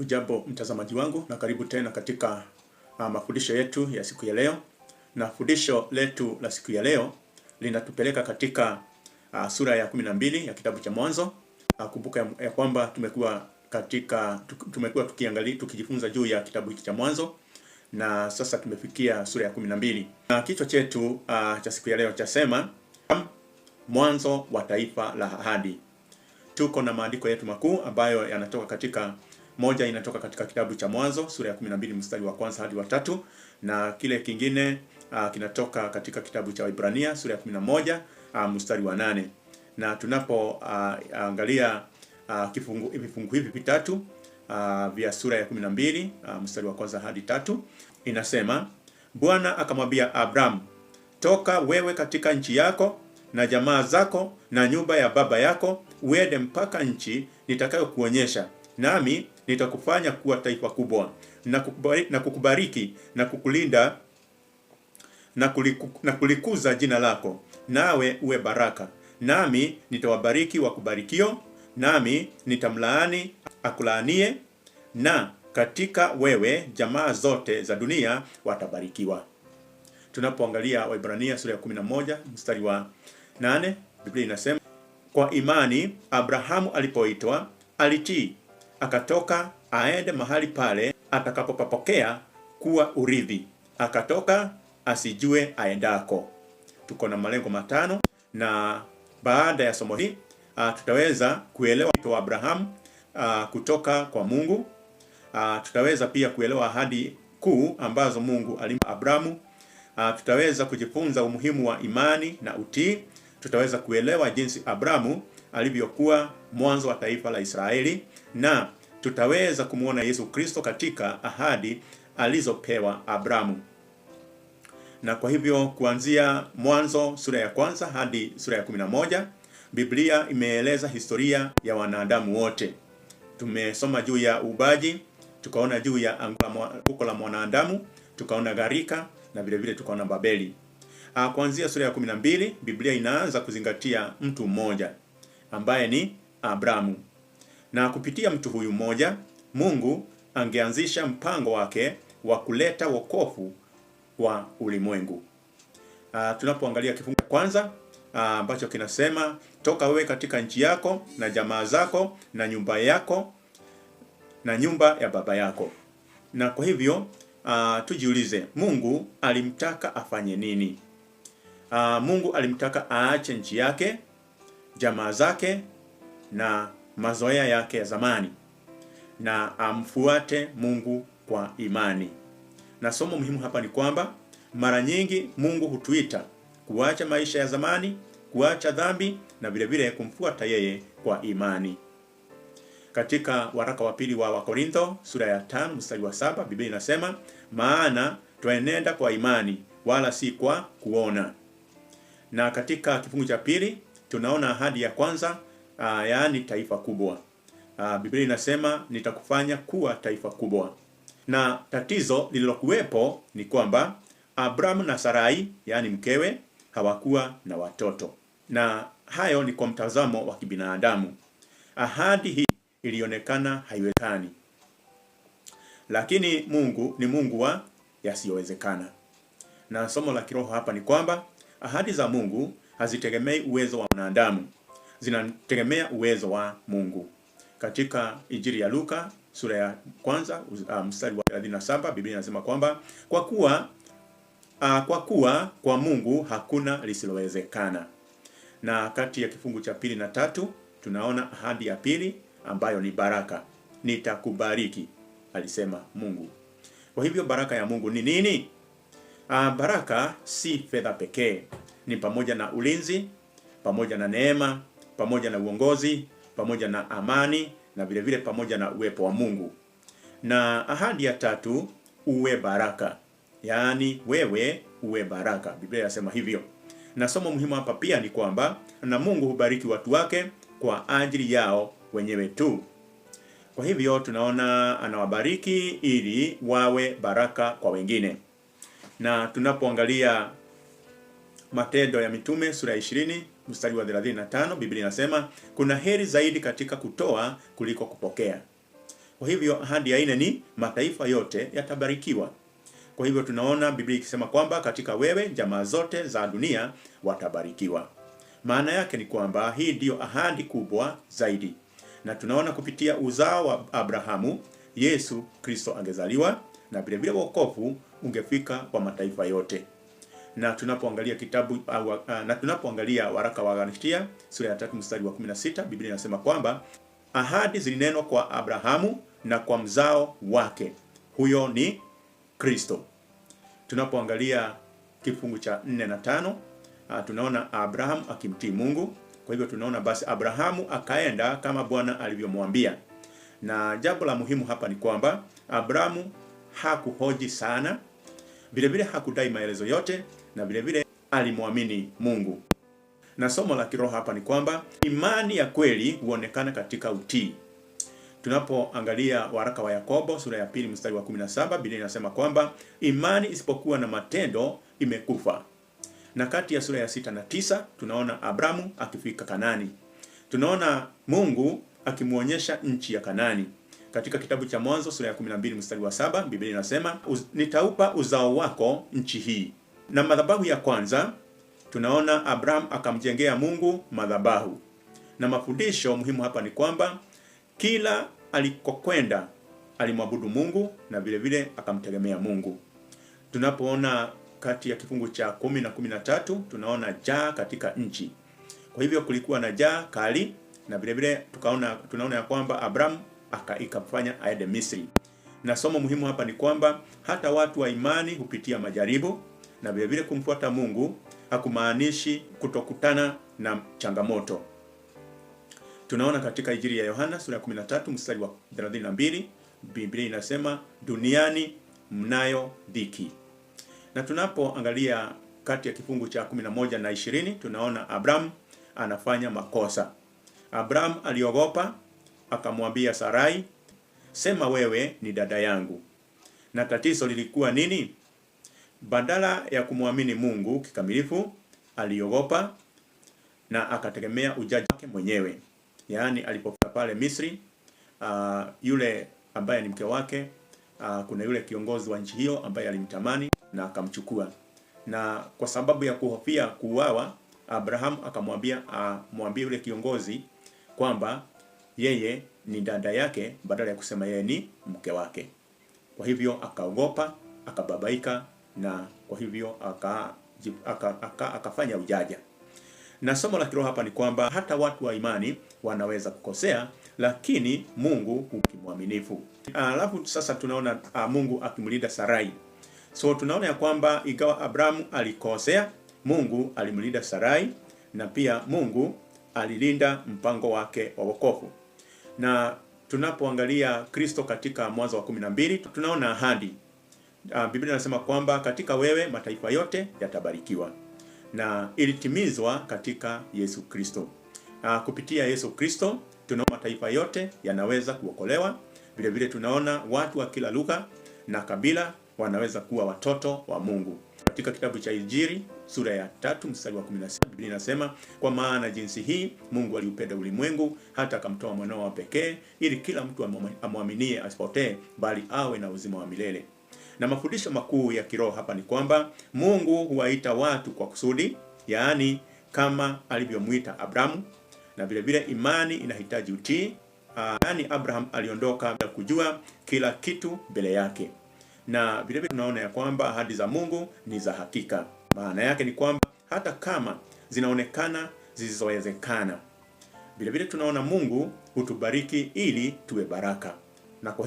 Ujambo mtazamaji wangu na karibu tena katika mafundisho yetu ya siku ya leo. Na fundisho letu la siku ya leo linatupeleka katika sura ya 12 ya kitabu cha Mwanzo. Kumbuka ya kwamba tumekuwa tukijifunza juu ya kitabu hiki cha Mwanzo, na sasa tumefikia sura ya 12. Na kichwa chetu cha siku ya leo chasema mwanzo wa taifa la ahadi. Tuko na maandiko yetu makuu ambayo yanatoka katika moja inatoka katika kitabu cha Mwanzo sura ya 12 mstari wa kwanza hadi wa 3, na kile kingine kinatoka katika kitabu cha Waebrania sura ya 11 mstari wa 8. Na tunapoangalia vifungu hivi vitatu vya sura ya 12 mstari wa kwanza hadi 3, inasema, Bwana akamwambia Abraham, toka wewe katika nchi yako na jamaa zako na nyumba ya baba yako, uende mpaka nchi nitakayokuonyesha, nami nitakufanya kuwa taifa kubwa, na kukubariki na kukulinda na kulikuza jina lako, nawe uwe baraka. Nami nitawabariki wakubarikio, nami nitamlaani akulaanie, na katika wewe jamaa zote za dunia watabarikiwa. Tunapoangalia Waebrania sura ya 11 mstari wa 8, Biblia inasema, kwa imani Abrahamu alipoitwa alitii, akatoka aende mahali pale atakapopapokea kuwa urithi, akatoka asijue aendako. Tuko na malengo matano, na baada ya somo hili tutaweza kuelewa wito wa Abrahamu kutoka kwa Mungu. Tutaweza pia kuelewa ahadi kuu ambazo Mungu alimpa Abrahamu. Tutaweza kujifunza umuhimu wa imani na utii. Tutaweza kuelewa jinsi Abrahamu alivyokuwa mwanzo wa taifa la Israeli, na tutaweza kumuona Yesu Kristo katika ahadi alizopewa Abrahamu. Na kwa hivyo kuanzia Mwanzo sura ya kwanza hadi sura ya 11, Biblia imeeleza historia ya wanadamu wote. Tumesoma juu ya uumbaji, tukaona juu ya anguko la mwanadamu, tukaona gharika, na vile vile tukaona Babeli. Kuanzia sura ya 12, Biblia inaanza kuzingatia mtu mmoja ambaye ni Abrahamu. Na kupitia mtu huyu mmoja, Mungu angeanzisha mpango wake wa kuleta wokovu wa ulimwengu. Tunapoangalia kifungu cha kwanza ambacho kinasema, toka wewe katika nchi yako na jamaa zako na nyumba yako na nyumba ya baba yako. Na kwa hivyo tujiulize, Mungu alimtaka afanye nini? Mungu alimtaka aache nchi yake, jamaa zake na mazoea yake ya zamani, na amfuate Mungu kwa imani. Na somo muhimu hapa ni kwamba mara nyingi Mungu hutuita kuacha maisha ya zamani, kuacha dhambi, na vile vile kumfuata yeye kwa imani. Katika waraka wa pili wa Wakorintho sura ya 5 mstari wa 7, Biblia inasema, maana twaenenda kwa imani wala si kwa kuona. Na katika kifungu cha pili tunaona ahadi ya kwanza, yaani taifa kubwa. Biblia inasema, nitakufanya kuwa taifa kubwa. Na tatizo lililokuwepo ni kwamba Abrahamu na Sarai, yaani mkewe, hawakuwa na watoto. Na hayo ni kwa mtazamo wa kibinadamu. Ahadi hii ilionekana haiwezekani. Lakini Mungu ni Mungu wa yasiyowezekana. Na somo la kiroho hapa ni kwamba ahadi za Mungu hazitegemei uwezo wa wanadamu, zinategemea uwezo wa Mungu. Katika Injili ya Luka sura ya kwanza mstari wa 37, Biblia inasema kwamba kwa kuwa kwa Mungu hakuna lisilowezekana. Na kati ya kifungu cha 2 na 3 tunaona ahadi ya pili ambayo ni baraka. Nitakubariki, alisema Mungu. Kwa hivyo baraka ya Mungu ni nini? Baraka si fedha pekee, ni pamoja na ulinzi, pamoja na neema, pamoja na uongozi, pamoja na amani, na vile vile pamoja na uwepo wa Mungu. Na ahadi ya tatu, uwe baraka, yaani wewe uwe baraka. Biblia inasema hivyo. Na somo muhimu hapa pia ni kwamba na Mungu hubariki watu wake kwa ajili yao wenyewe tu. Kwa hivyo tunaona anawabariki ili wawe baraka kwa wengine. Na tunapoangalia Matendo ya Mitume sura ya 20 mstari wa 35, Biblia inasema, kuna heri zaidi katika kutoa kuliko kupokea. Kwa hivyo ahadi ya 4 ni mataifa yote yatabarikiwa. Kwa hivyo tunaona Biblia ikisema kwamba katika wewe jamaa zote za dunia watabarikiwa. Maana yake ni kwamba hii ndiyo ahadi kubwa zaidi. Na tunaona kupitia uzao wa Abrahamu Yesu Kristo angezaliwa, na vile vile wokovu ungefika kwa mataifa yote. Na tunapoangalia tunapoangalia waraka wa Galatia sura ya 3 mstari wa 16, Biblia inasema kwamba ahadi zilinenwa kwa Abrahamu na kwa mzao wake, huyo ni Kristo. Tunapoangalia kifungu cha 4 na 5, tunaona Abraham akimtii Mungu. Kwa hivyo tunaona basi Abrahamu akaenda kama Bwana alivyomwambia. Na jambo la muhimu hapa ni kwamba Abrahamu hakuhoji sana, vile vile hakudai maelezo yote, na vile vile alimwamini Mungu. Na somo la kiroho hapa ni kwamba imani ya kweli huonekana katika utii. Tunapoangalia waraka wa Yakobo sura ya 2 mstari wa 17, Biblia inasema kwamba imani isipokuwa na matendo imekufa. Na kati ya sura ya 6 na 9 tunaona Abrahamu akifika Kanani. Tunaona Mungu akimuonyesha nchi ya Kanani. Katika kitabu cha Mwanzo sura ya 12 mstari wa 7, Biblia inasema nitaupa uzao wako nchi hii. Na madhabahu ya kwanza tunaona Abraham akamjengea Mungu madhabahu. Na mafundisho muhimu hapa ni kwamba kila alikokwenda alimwabudu Mungu na vile vile akamtegemea Mungu. Tunapoona kati ya kifungu cha 10 na 13 tunaona njaa katika nchi. Kwa hivyo kulikuwa na njaa kali, na vile vile tunaona ya kwamba Abraham ikafanya aende Misri. Na somo muhimu hapa ni kwamba hata watu wa imani hupitia majaribu, na vile vile kumfuata Mungu hakumaanishi kutokutana na changamoto. Tunaona katika Injili ya Yohana sura ya 13 mstari wa 32, Biblia inasema duniani mnayo dhiki. Na tunapoangalia kati ya kifungu cha 11 na 20 tunaona Abraham anafanya makosa. Abraham aliogopa, akamwambia Sarai, sema wewe ni dada yangu. Na tatizo lilikuwa nini? Badala ya kumwamini Mungu kikamilifu, aliogopa na akategemea ujanja wake mwenyewe. Yaani alipofika pale Misri, yule ambaye ni mke wake, kuna yule kiongozi wa nchi hiyo ambaye alimtamani na akamchukua. Na kwa sababu ya kuhofia kuuawa, Abraham akamwambia yule kiongozi kwamba yeye ni dada yake badala ya kusema yeye ni mke wake. Kwa hivyo akaogopa, akababaika, na kwa hivyo akafanya ujanja. Na somo la kiroho hapa ni kwamba hata watu wa imani wanaweza kukosea, lakini Mungu ni mwaminifu. Alafu sasa tunaona Mungu akimlinda Sarai. So tunaona ya kwamba ingawa Abrahamu alikosea, Mungu alimlinda Sarai, na pia Mungu alilinda mpango wake wa wokovu. Na tunapoangalia Kristo katika Mwanzo wa 12 tunaona ahadi. Biblia inasema kwamba katika wewe mataifa yote yatabarikiwa, na ilitimizwa katika Yesu Kristo. Kupitia Yesu Kristo tunaona mataifa yote yanaweza kuokolewa. Vile vile tunaona watu wa kila lugha na kabila wanaweza kuwa watoto wa Mungu. Katika kitabu cha Injili sura ya 3 mstari wa 16, Biblia inasema kwa maana jinsi hii Mungu aliupenda ulimwengu hata akamtoa mwanao wa pekee, ili kila mtu amwaminie asipotee bali awe na uzima wa milele. Na mafundisho makuu ya kiroho hapa ni kwamba Mungu huwaita watu kwa kusudi, yaani kama alivyomuita Abrahamu. Na vile vile imani inahitaji utii. Yaani Abraham aliondoka bila kujua kila kitu mbele yake. Na vile vile tunaona ya kwamba ahadi za Mungu ni za hakika. Maana yake ni kwamba hata kama zinaonekana zisizowezekana, vile vile tunaona Mungu hutubariki ili tuwe baraka. Na kwa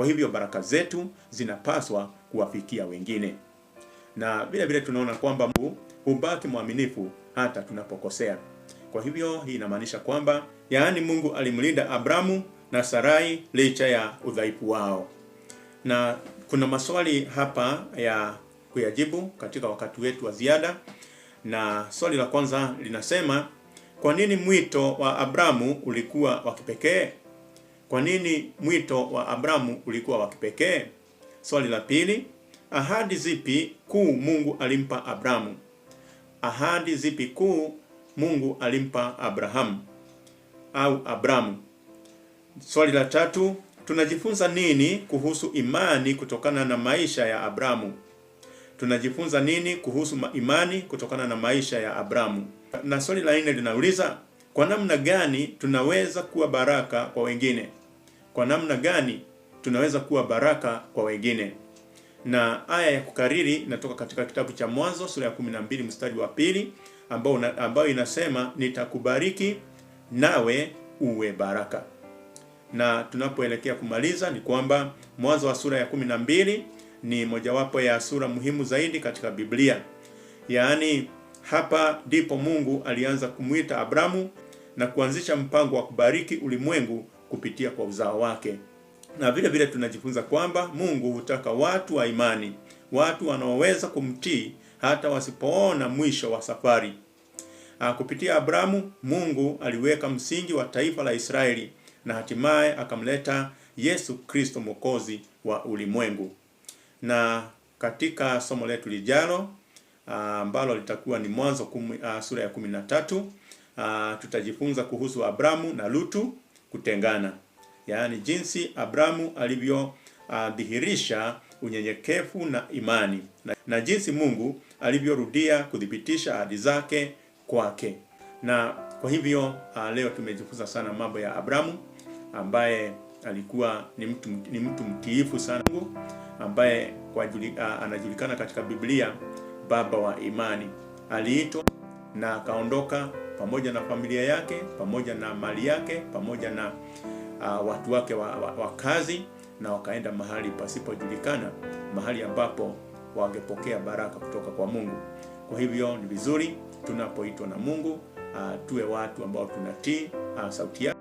hivyo baraka zetu zinapaswa kuwafikia wengine. Na vile vile tunaona kwamba Mungu hubaki mwaminifu hata tunapokosea. Kwa hivyo hii inamaanisha kwamba yaani Mungu alimlinda Abrahamu na Sarai licha ya udhaifu wao. Na kuna maswali hapa ya kuyajibu katika wakati wetu wa ziada. Na swali la kwanza linasema, kwa nini mwito wa Abrahamu ulikuwa wa kipekee? Kwa nini mwito wa Abrahamu ulikuwa wa kipekee? Swali la pili, ahadi zipi kuu Mungu alimpa Abrahamu? Ahadi zipi kuu Mungu alimpa Abrahamu au Abrahamu? Swali la 3, tunajifunza nini kuhusu imani kutokana na maisha ya Abrahamu? Tunajifunza nini kuhusu imani kutokana na maisha ya Abrahamu? Na swali la 4 linauliza, kwa namna gani tunaweza kuwa baraka kwa wengine? Kwa namna gani tunaweza kuwa baraka kwa wengine? Na aya ya kukariri inatoka katika kitabu cha Mwanzo sura ya 12 mstari wa 2, ambao inasema, nitakubariki nawe uwe baraka. Na tunapoelekea kumaliza ni kwamba Mwanzo wa sura ya 12 ni mojawapo ya sura muhimu zaidi katika Biblia. Yaani hapa ndipo Mungu alianza kumwita Abrahamu na kuanzisha mpango wa kubariki ulimwengu kupitia kwa uzao wake. Na vile vile tunajifunza kwamba Mungu hutaka watu wa imani, watu wanaoweza kumtii hata wasipoona mwisho wa safari. Kupitia Abrahamu, Mungu aliweka msingi wa taifa la Israeli na hatimaye akamleta Yesu Kristo Mwokozi wa ulimwengu. Na katika somo letu lijalo ambalo litakuwa ni Mwanzo sura ya 13, tutajifunza kuhusu Abrahamu na Lutu kutengana. Yaani jinsi Abrahamu alivyodhihirisha unyenyekevu na imani, na jinsi Mungu alivyorudia kudhibitisha ahadi zake kwake. Na kwa hivyo leo tumejifunza sana mambo ya Abrahamu, ambaye alikuwa ni mtu mtiifu sana Mungu, ambaye anajulikana katika Biblia baba wa imani. Aliitwa na akaondoka pamoja na familia yake, pamoja na mali yake, pamoja na watu wake wa kazi, na wakaenda mahali pasipojulikana, mahali ambapo wangepokea baraka kutoka kwa Mungu. Kwa hivyo ni vizuri tunapoitwa na Mungu tuwe watu ambao tunatii sauti yake.